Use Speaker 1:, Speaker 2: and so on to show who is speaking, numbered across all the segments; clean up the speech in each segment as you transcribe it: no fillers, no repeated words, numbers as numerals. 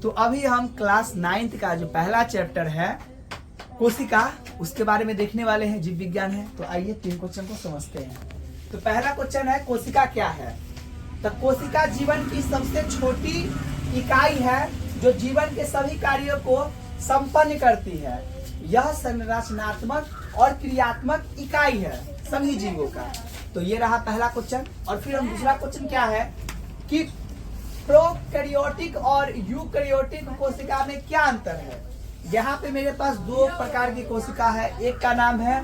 Speaker 1: तो अभी हम क्लास 9th का जो पहला चैप्टर है कोशिका, उसके बारे में देखने वाले हैं, जीव विज्ञान है। तो आइए 3 क्वेश्चन को समझते हैं। तो पहला क्वेश्चन है कोशिका क्या है। तो कोशिका जीवन की सबसे छोटी इकाई है जो जीवन के सभी कार्यों को संपन्न करती है। यह संरचनात्मक और क्रियात्मक इकाई है सभी जीवों का। तो ये रहा पहला क्वेश्चन। और फिर हम दूसरा क्वेश्चन क्या है कि प्रोकैरियोटिक और यूकैरियोटिक कोशिका में क्या अंतर है। यहाँ पे मेरे पास 2 प्रकार की कोशिका है, एक का नाम है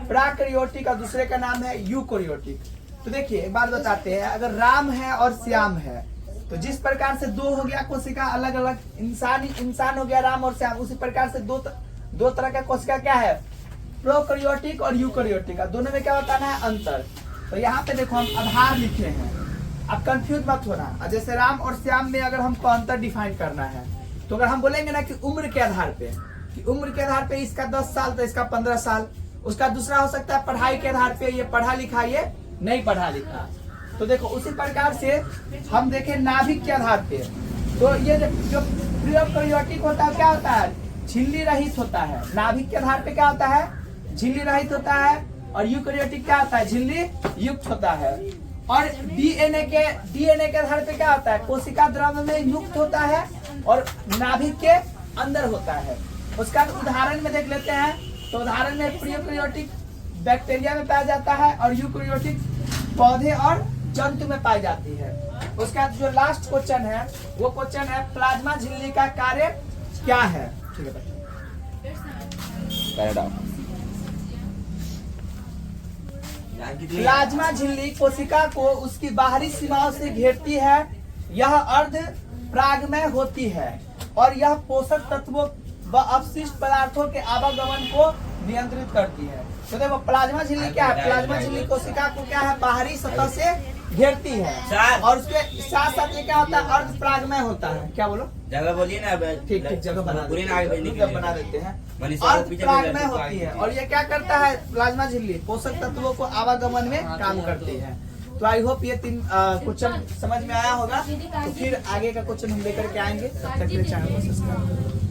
Speaker 1: प्रोकैरियोटिक और दूसरे का नाम है यूकैरियोटिक। तो देखिए एक बात बताते हैं, अगर राम है और श्याम है तो जिस प्रकार से 2 हो गया कोशिका अलग अलग, इंसान हो गया राम और श्याम, उसी प्रकार से दो तरह का कोशिका क्या है, प्रोकैरियोटिक और यूकैरियोटिक। दोनों में क्या बताना है, अंतर। तो यहाँ पे देखो हम आधार लिखे हैं, अब कंफ्यूज मत होना। जैसे राम और श्याम में अगर हमको अंतर डिफाइन करना है तो अगर हम बोलेंगे ना कि उम्र के आधार पे, कि उम्र के आधार पे इसका 10 साल तो इसका 15 साल, उसका दूसरा हो सकता है पढ़ाई के आधार पे, ये पढ़ा लिखा ये नहीं पढ़ा लिखा। तो देखो उसी प्रकार से हम देखें नाभिक के आधार पे, तो ये जो प्रोकैरियोटिक होता है क्या होता है, झिल्ली रहित होता है। नाभिक के आधार पे क्या होता है, झिल्ली रहित होता है। और यूकैरियोटिक क्या होता है, झिल्ली युक्त होता है। और डीएनए के आधार पे क्या होता है, कोशिका द्रव्य में युक्त होता है और नाभिक के अंदर होता है। उसका उदाहरण में देख लेते हैं। तो उदाहरण में प्रोकैरियोटिक बैक्टीरिया में पाया जाता है और यूकैरियोटिक पौधे और जंतु में पाई जाती है। उसका जो लास्ट क्वेश्चन है वो क्वेश्चन है प्लाज्मा झिल्ली का कार्य क्या है। ठीक है प्लाज्मा झिल्ली कोशिका को उसकी बाहरी सीमाओं से घेरती है। यह अर्ध परागमय होती है और यह पोषक तत्वों व अपशिष्ट पदार्थों के आवागमन को नियंत्रित करती है। तो देखो प्लाज्मा झिल्ली क्या है, प्लाज्मा झिल्ली कोशिका को क्या है, बाहरी सतह से घेरती है और उसके साथ साथ ये क्या होता है, अर्ध परागमय होता है। क्या बोलो,
Speaker 2: जगह बोलिए ना।
Speaker 1: ठीक जगह बना देते हैं।
Speaker 2: मनीषा
Speaker 1: अर्ध परागमय होती है और ये क्या करता है, प्लाज्मा झिल्ली पोषक तत्वों को आवागमन में काम करती है। तो आई होप ये 3 क्वेश्चन समझ में आया होगा। तो फिर आगे का क्वेश्चन हम लेकर के आएंगे। तब तक के लिए चैनल को सब्सक्राइब करो।